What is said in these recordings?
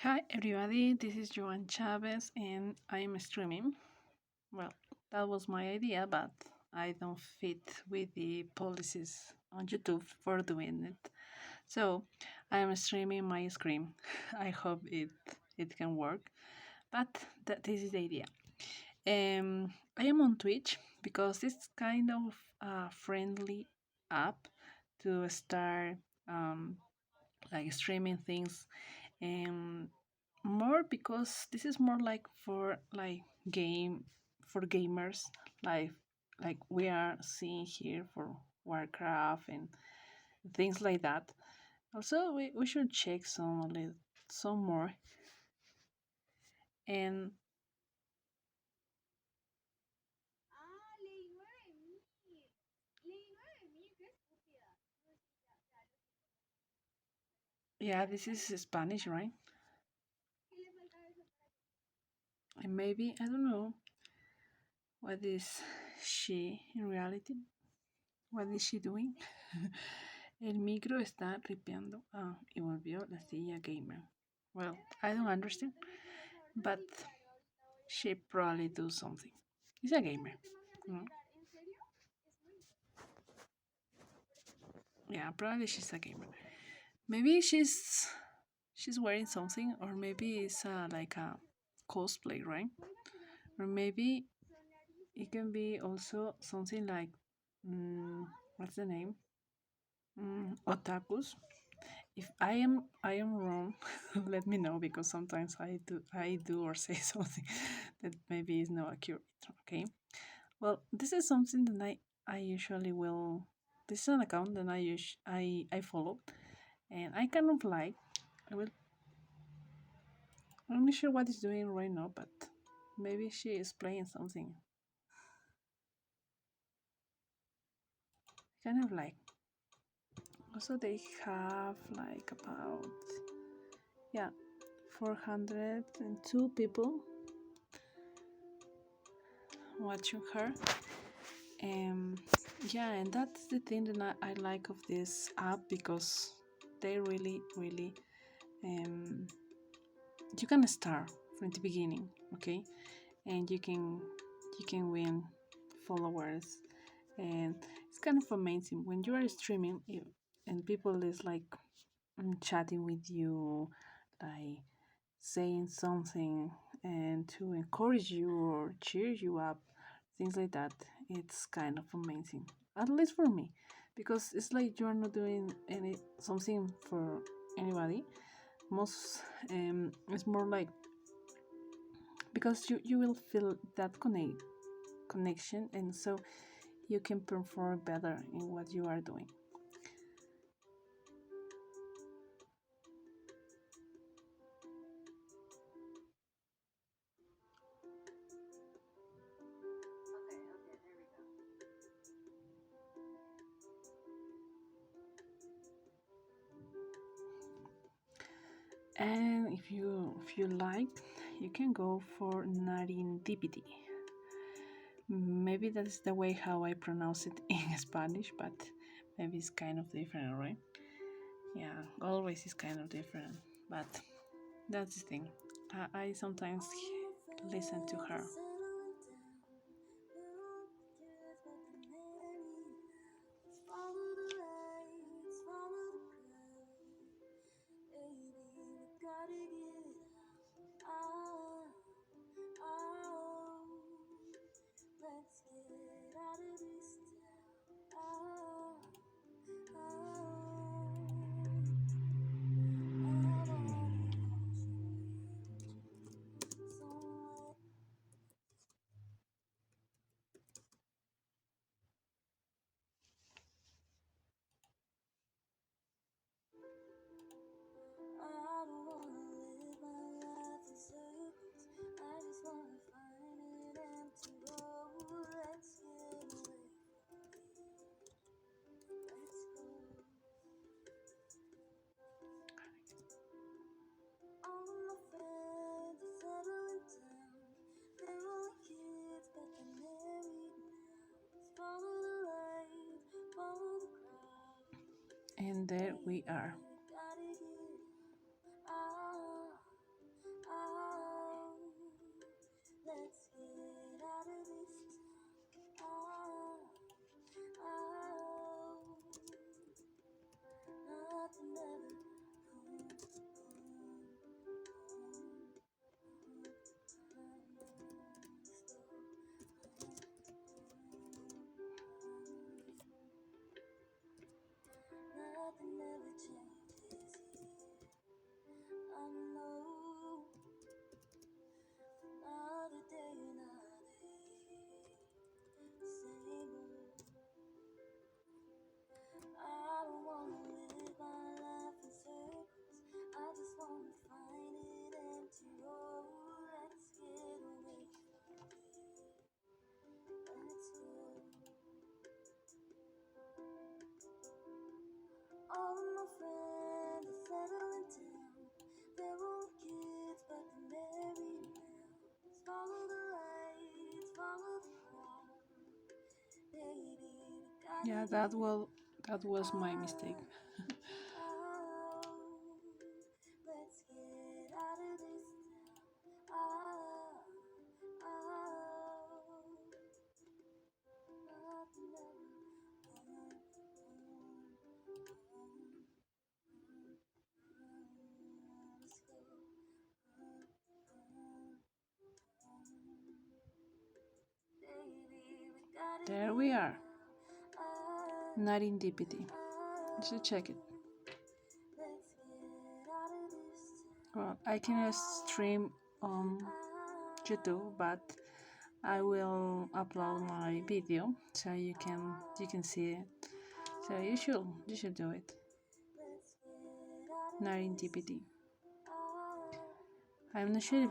Hi everybody, this is Joan Chavez and I am streaming. Well, that was my idea, but I don't fit with the policies on YouTube for doing it. So I am streaming my screen. I hope it can work, but this is the idea. I am on Twitch because it's kind of a friendly app to start um, like streaming things and more because this is more like for like game for gamers like we are seeing here for Warcraft and things like that. Also we should check some more and yeah, this is Spanish, right? And maybe I don't know what is she in reality. What is she doing? El micro está ripeando. Ah, y volvió la silla gamer. Well, I don't understand, but she probably do something. She's a gamer. Mm. Yeah, probably she's a gamer. Maybe she's wearing something, or maybe it's like a cosplay, right? Or maybe it can be also something like what's the name? Otakus. If I am wrong, let me know because sometimes I do or say something that maybe is not accurate. Okay. Well, this is something that I usually will. This is an account that I follow, and I kind of like. I will. I'm not sure what it's doing right now, but maybe she is playing something. Kind of like. Also, they have like about yeah, 402 people watching her. Um, yeah, and that's the thing that I like of this app because they really you can start from the beginning, okay, and you can win followers, and it's kind of amazing when you are streaming and people is like chatting with you, like saying something and to encourage you or cheer you up, things like that. It's kind of amazing, at least for me, because it's like you're not doing any something for anybody. Most it's more like because you will feel that connection, and so you can perform better in what you are doing. And if you like, you can go for Narindipity. Maybe that's the way how I pronounce it in Spanish, but maybe it's kind of different, right? Yeah, always is kind of different, but that's the thing. I sometimes listen to her. And there we are. Yeah, that was my mistake. There we are. Not in DPT. You should check it. Well, I can stream on YouTube, but I will upload my video so you can see it. So you should do it. Not in DPT. I'm not sure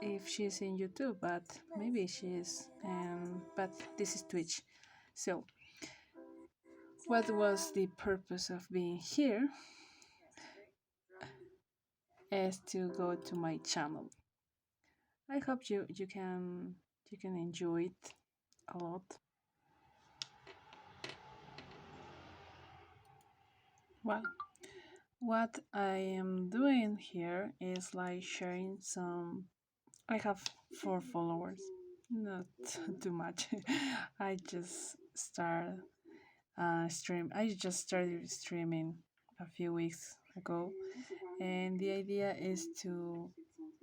if she's in YouTube, but maybe she is. But this is Twitch. So, what was the purpose of being here? Is to go to my channel. I hope you can enjoy it a lot. Well, what I am doing here is like sharing some. I have 4 followers, not too much. I just start stream. I just started streaming a few weeks ago, and the idea is to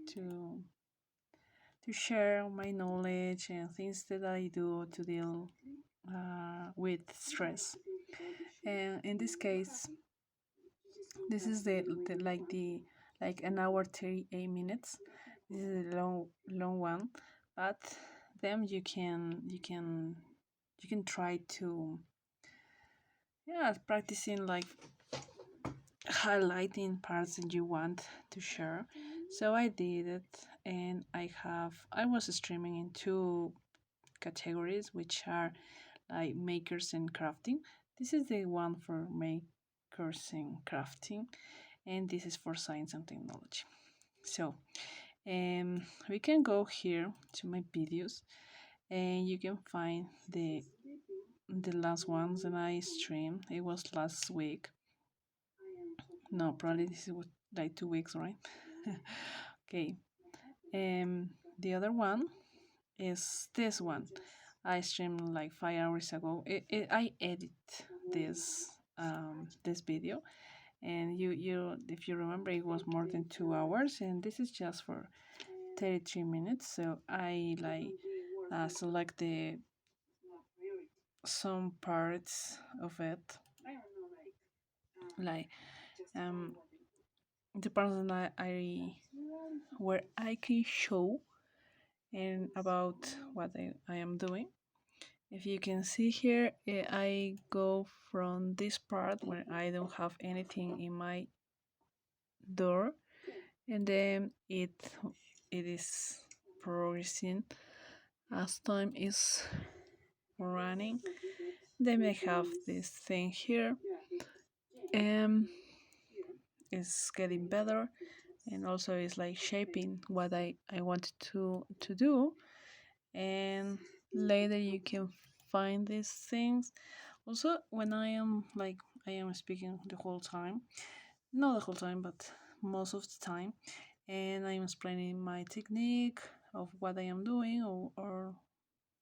to share my knowledge and things that I do to deal with stress. And in this case, this is the an hour 38 minutes. This is a long one, but then you can try to, yeah, practicing like highlighting parts that you want to share. So I did it, and I was streaming in 2 categories, which are like makers and crafting. This is the one for makers and crafting, and this is for science and technology. So we can go here to my videos, and you can find the last ones that I streamed. It was last week. No, probably this was like 2 weeks, right? Okay. The other one is this one. I streamed like 5 hours ago. I edit this video, and you if you remember, it was more than 2 hours, and this is just for 33 minutes. So I like select the some parts of it, like um the parts that I where I can show and about what I am doing. If you can see here, I go from this part where I don't have anything in my door, and then it is progressing as time is running. Then I have this thing here, and it's getting better, and also it's like shaping what I wanted to do. And later you can find these things. Also, when I am speaking the whole time, not the whole time, but most of the time, and I'm explaining my technique of what I am doing, or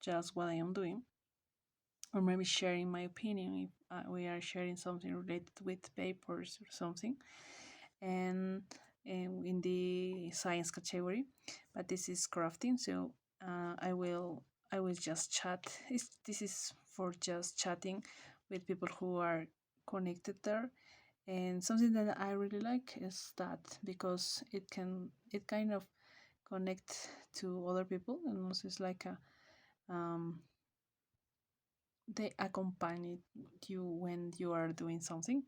just what I am doing, or maybe sharing my opinion if we are sharing something related with papers or something, and in the science category. But this is crafting, so I will just chat. This is for just chatting with people who are connected there, And something that I really like is that because it kind of connect to other people, and also it's like a um, they accompany you when you are doing something.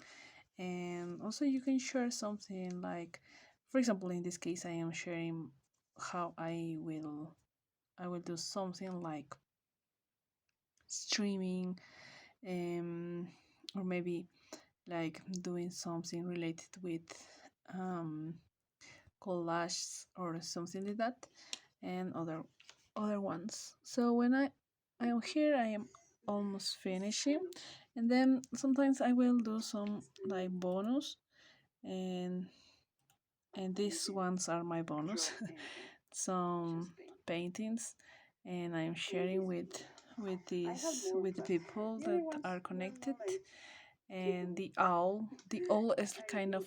And also you can share something like, for example, in this case I am sharing how I will do something like streaming, um, or maybe like doing something related with um, collages or something like that, and other ones. So when I am here, I am almost finishing, and then sometimes I will do some like bonus, and these ones are my bonus. Some paintings, and I'm sharing with the people that are connected. And the owl is kind of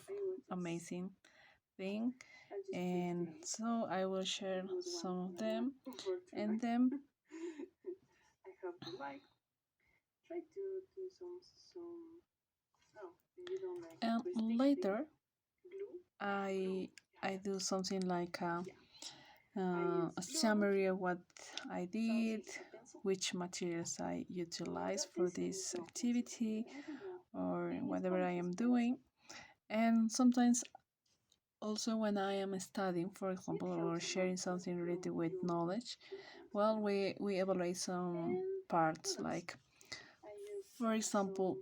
amazing thing, and so I will share some of them, and then and later I do something like a summary of what I did, which materials I utilize for this activity or whatever I am doing. And sometimes also when I am studying, for example, or sharing something related with knowledge, well, we evaluate some parts, like, for example,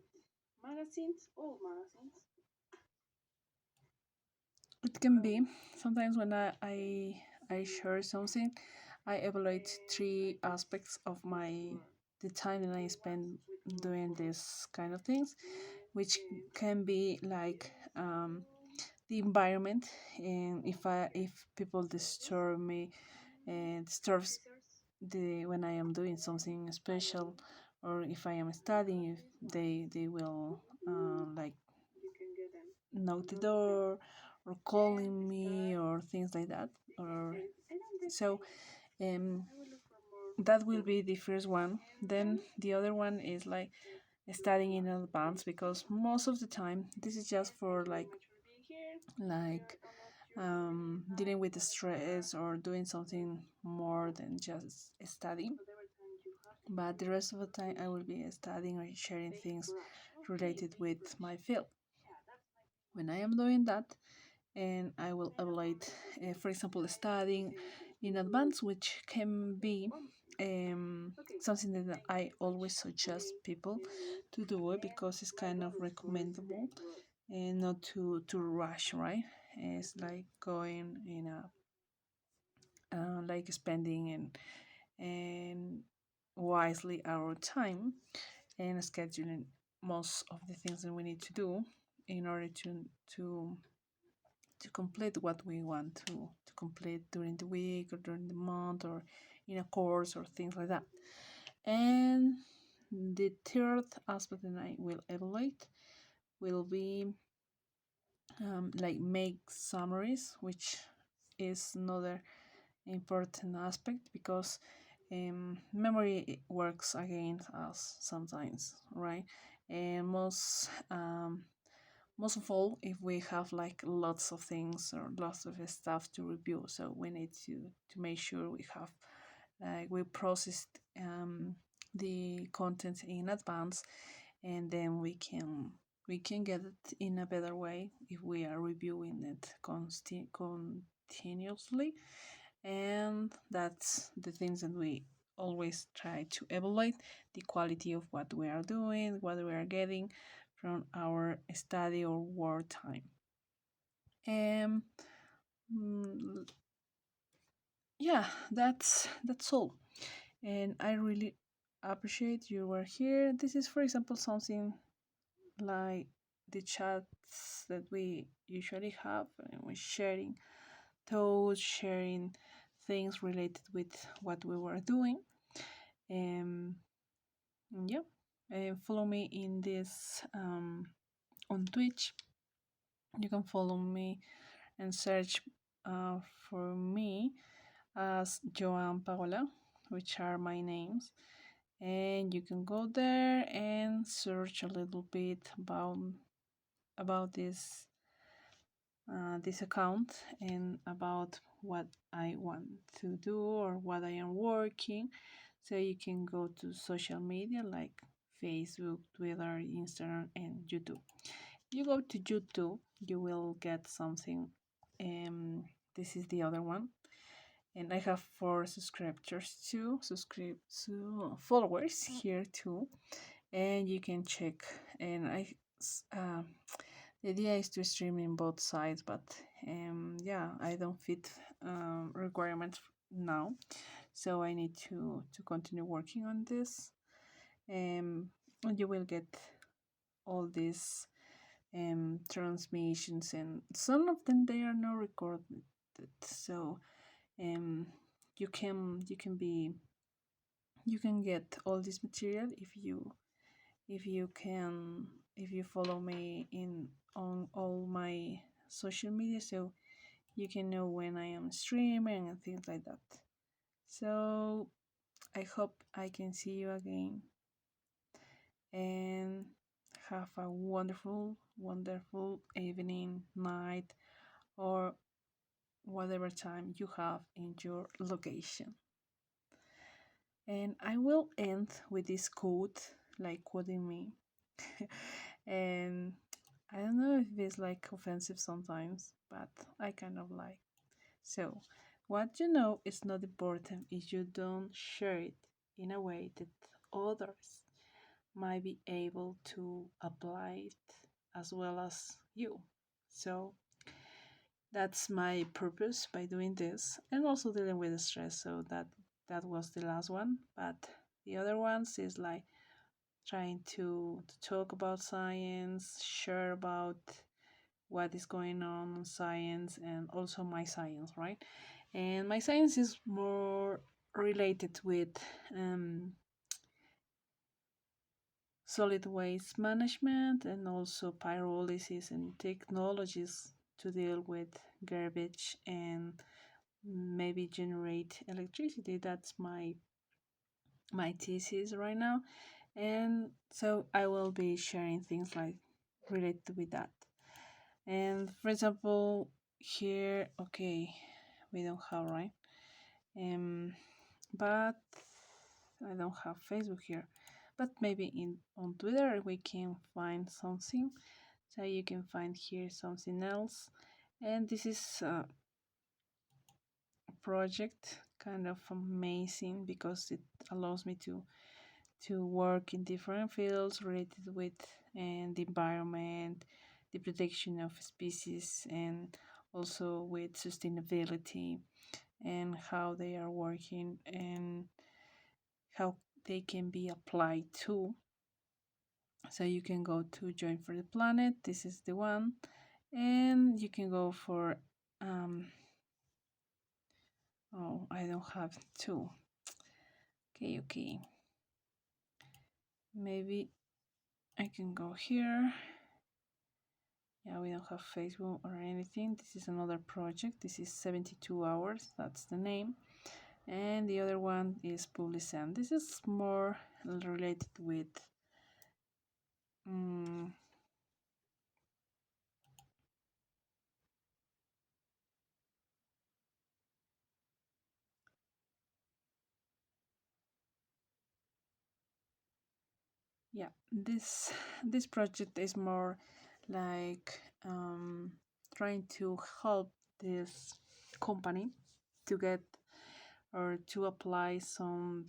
it can be sometimes when I share something, I evaluate three aspects of the time that I spend doing this kind of things, which can be like the environment, and if people disturb me and disturbs the when I am doing something special, or if I am studying, if they will like knock the door or calling me or things like that. Or so um that will be the first one. Then the other one is like studying in advance, because most of the time this is just for like dealing with the stress or doing something more than just studying. But the rest of the time I will be studying or sharing things related with my field. When I am doing that, and I will evaluate, for example, studying in advance, which can be something that I always suggest people to do it, because it's kind of recommendable and not to rush, right? It's like going in a like spending and wisely our time, and scheduling most of the things that we need to do in order to to complete what we want to complete during the week or during the month or in a course or things like that. And the third aspect that I will evaluate will be like make summaries, which is another important aspect, because memory works against us sometimes, right? And most of all, if we have like lots of things or lots of stuff to review, so we need to make sure we have like we processed the content in advance, and then we can get it in a better way if we are reviewing it continuously. And that's the things that we always try to evaluate: the quality of what we are doing, what we are getting from our study or work time. And mm, yeah, that's all. And I really appreciate you were here. This is, for example, something like the chats that we usually have, and we're sharing thoughts, sharing things related with what we were doing. Um, yeah, follow me in this on Twitch. You can follow me and search for me as Joan Paola, which are my names. And you can go there and search a little bit about about this account and about what I want to do or what I am working. So you can go to social media like Facebook, Twitter, Instagram, and YouTube. You go to YouTube, you will get something. Um, this is the other one, and I have four subscribers too, subscribe to followers here too, and you can check. And the idea is to stream in both sides, but yeah, I don't fit requirements now, so I need to continue working on this. And you will get all these transmissions, and some of them they are not recorded, so um, you can get all this material if you can if you follow me in on all my social media, so you can know when I am streaming and things like that. So I hope I can see you again and have a wonderful evening, night, or whatever time you have in your location. And I will end with this quote, like quoting me. And I don't know if it's like offensive sometimes, but I kind of like. So, what you know is not important if you don't share it in a way that others might be able to apply it as well as you. So, that's my purpose by doing this, and also dealing with the stress. So that was the last one, but the other ones is like trying to talk about science, share about what is going on in science, and also my science, right? And my science is more related with um, solid waste management and also pyrolysis and technologies to deal with garbage and maybe generate electricity. That's my thesis right now, and so I will be sharing things like related with that. And for example, here, okay, we don't have, right? But I don't have Facebook here. But maybe in on Twitter we can find something. So you can find here something else. And this is a project kind of amazing because it allows me to work in different fields related with and the environment, the protection of species, and also with sustainability and how they are working and how they can be applied to. So you can go to Join for the Planet. This is the one, and you can go for oh, I don't have two. Okay. Maybe I can go here. Yeah, we don't have Facebook or anything. This is another project. This is 72 hours. That's the name. And the other one is Publicent. This is more related with um, yeah, this project is more like trying to help this company to get or to apply some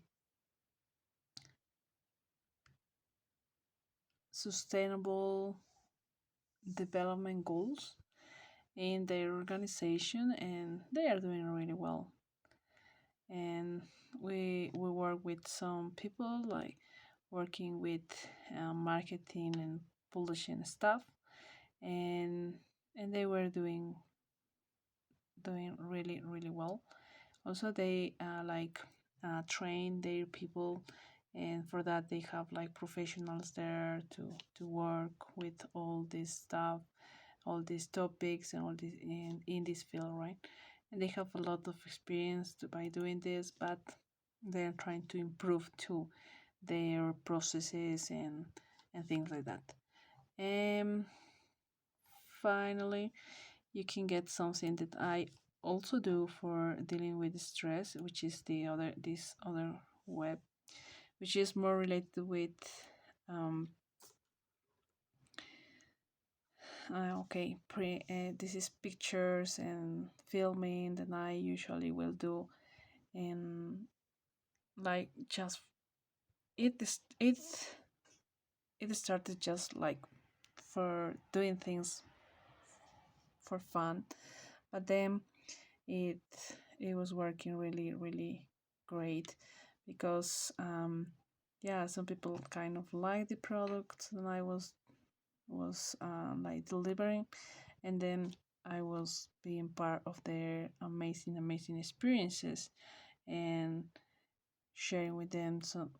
sustainable development goals in their organization, and they are doing really well. And we work with some people like working with marketing and publishing stuff, and they were doing really well. Also they like train their people, and for that they have like professionals there to work with all this stuff, all these topics and all this in this field, right? And they have a lot of experience by doing this, but they're trying to improve too their processes and things like that. um finally you can get something that I also do for dealing with stress, which is this other web, which is more related with um okay, this is pictures and filming that I usually will do, and like just it it started just like for doing things for fun, but then it it was working really great because yeah, some people kind of like the product and I was like delivering, and then I was being part of their amazing experiences and sharing with them some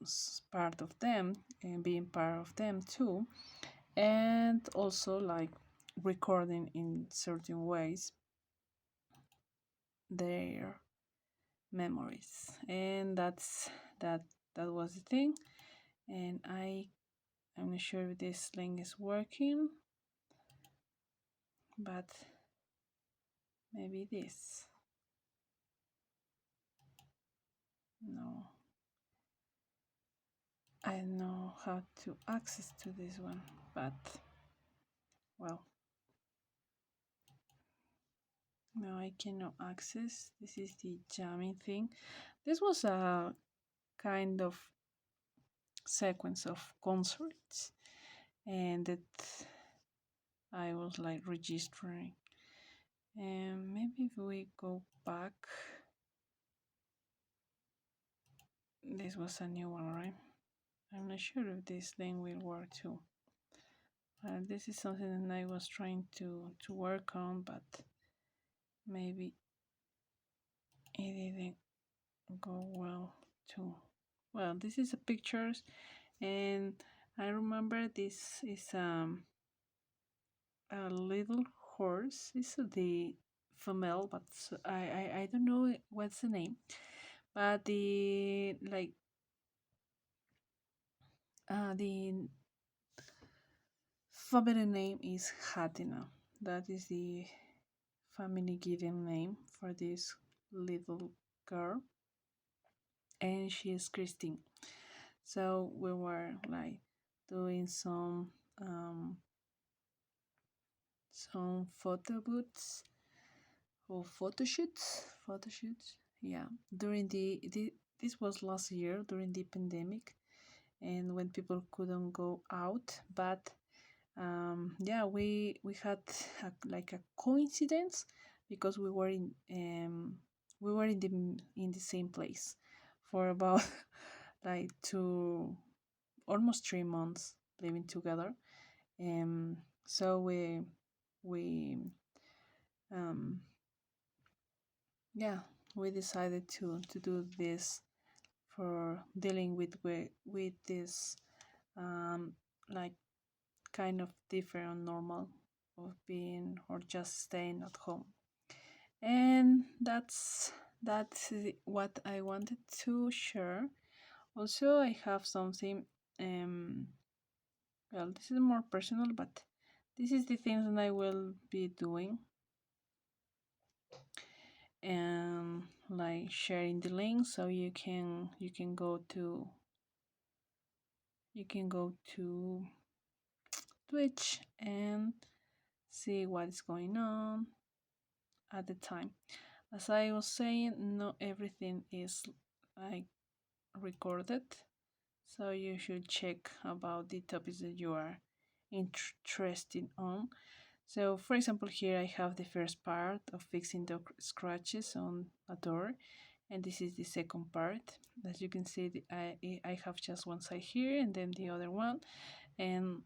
part of them and being part of them too, and also like recording in certain ways their memories, and that that was the thing. And I'm not sure if this link is working, but maybe this. No, I don't know how to access to this one, but well, no, I cannot access. This is the jamming thing. This was a kind of sequence of concerts, and that I was like registering. And maybe if we go back, this was a new one, right? I'm not sure if this link will work too. This is something that I was trying to work on, but maybe it didn't go well too. Well, this is a pictures, and I remember this is a little horse. It's the female, but I don't know what's the name, but the like the family name is Hatina. That is the family given name for this little girl, and she is Christine. So we were like doing some photo booths or photo shoots. Yeah, during the this was last year during the pandemic, and when people couldn't go out, but yeah, we had like a coincidence because we were in the same place for about like 3 months living together. So we um yeah, we decided to do this for dealing with this um like kind of different normal of being or just staying at home. And that's what I wanted to share. Also, I have something um well, this is more personal, but this is the things that I will be doing, and like sharing the link so you can go to Twitch and see what is going on at the time. As I was saying, not everything is like recorded, so you should check about the topics that you are interested on. So, for example, here I have the first part of fixing the scratches on a door, and this is the second part. As you can see, I have just one side here and then the other one, and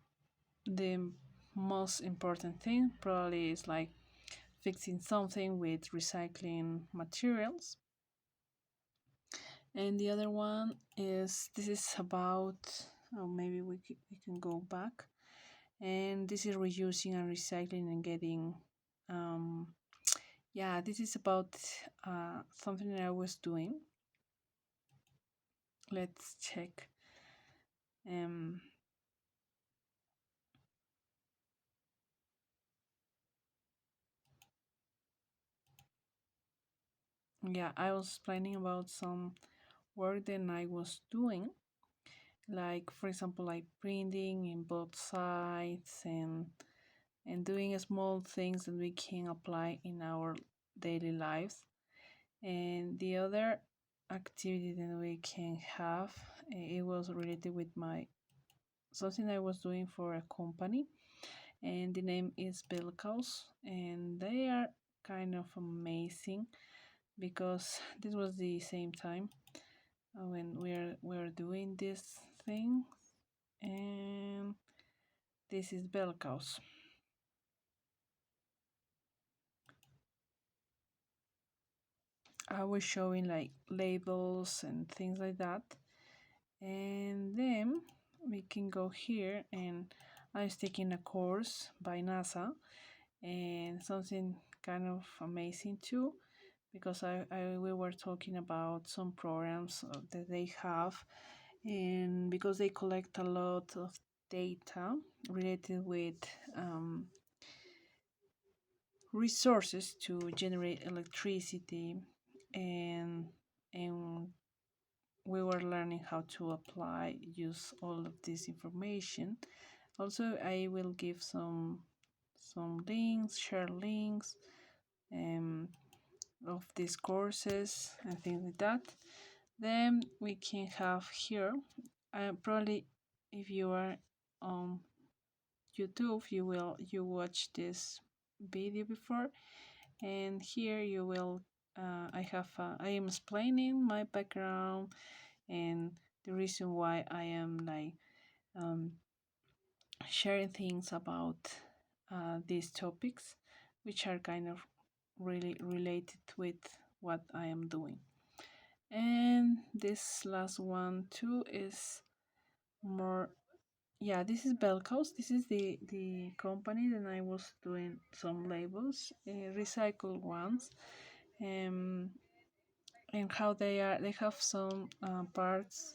the most important thing probably is like fixing something with recycling materials. And the other one is this is about, oh, maybe we can go back, and this is reusing and recycling and getting um yeah, this is about something that I was doing. Let's check. um yeah, I was explaining about some work that I was doing, like for example, like printing in both sides and doing small things that we can apply in our daily lives. And the other activity that we can have, it was related with my something I was doing for a company, and the name is Belkaus, and they are kind of amazing because this was the same time when we're doing this thing, and this is Belkaus. I was showing like labels and things like that, and then we can go here, and I was taking a course by NASA, and something kind of amazing too, because we were talking about some programs that they have, and because they collect a lot of data related with um, resources to generate electricity, and and we were learning how to apply use all of this information. Also, I will give some links, share links, um, of these courses and things like that. Then we can have here, probably if you are on YouTube, you watch this video before, and here you will. I am explaining my background and the reason why I am like um, sharing things about these topics, which are kind of really related with what I am doing. And this last one too is more. Yeah, this is Belkaus. This is the company that I was doing some labels, recycled ones, um, and how they are. They have some parts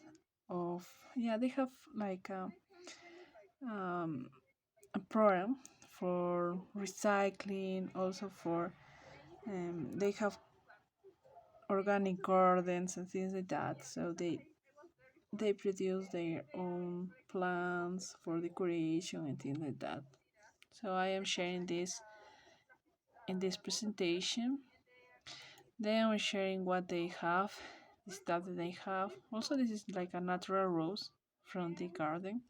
of, yeah. They have like a program for recycling, also for they have organic gardens and things like that. So they produce their own plants for decoration and things like that. So I am sharing this in this presentation. Then I'm sharing what they have, the stuff that they have. Also, this is like a natural rose from the garden.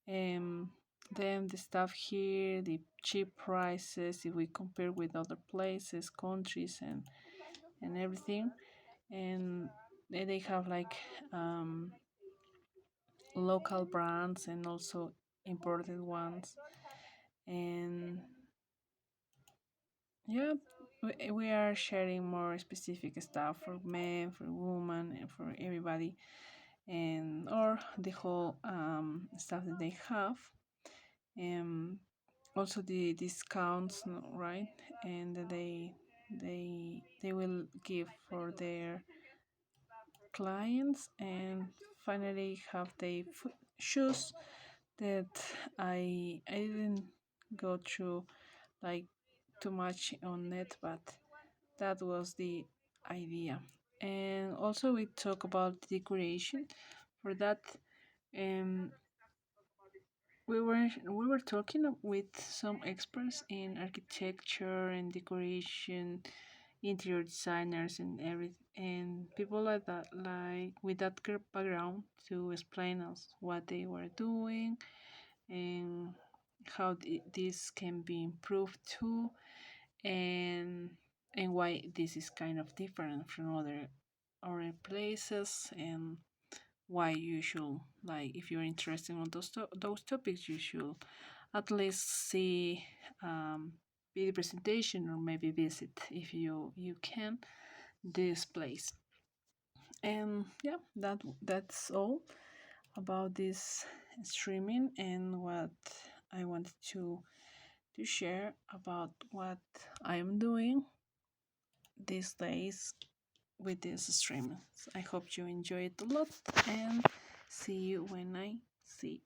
Um, then the stuff here, the cheap prices if we compare with other places, countries, and everything. And they have like local brands and also imported ones. And yeah, we are sharing more specific stuff for men, for women, and for everybody, and or the whole stuff that they have. Um, also the discounts, no, right? And that they will give for their clients, and finally have the shoes that I didn't go through like too much on it, but that was the idea. And also we talk about decoration. For that, um, we were talking with some experts in architecture and decoration, interior designers and everything, and people like that, like with that background, to explain us what they were doing and how this can be improved too, and and why this is kind of different from other places, and why you should, like, if you're interested in those topics, you should at least see video presentation, or maybe visit if you can this place. And yeah, that's all about this streaming and what I wanted to share about what I am doing these days with this streaming. I hope you enjoy it a lot, and see you when I see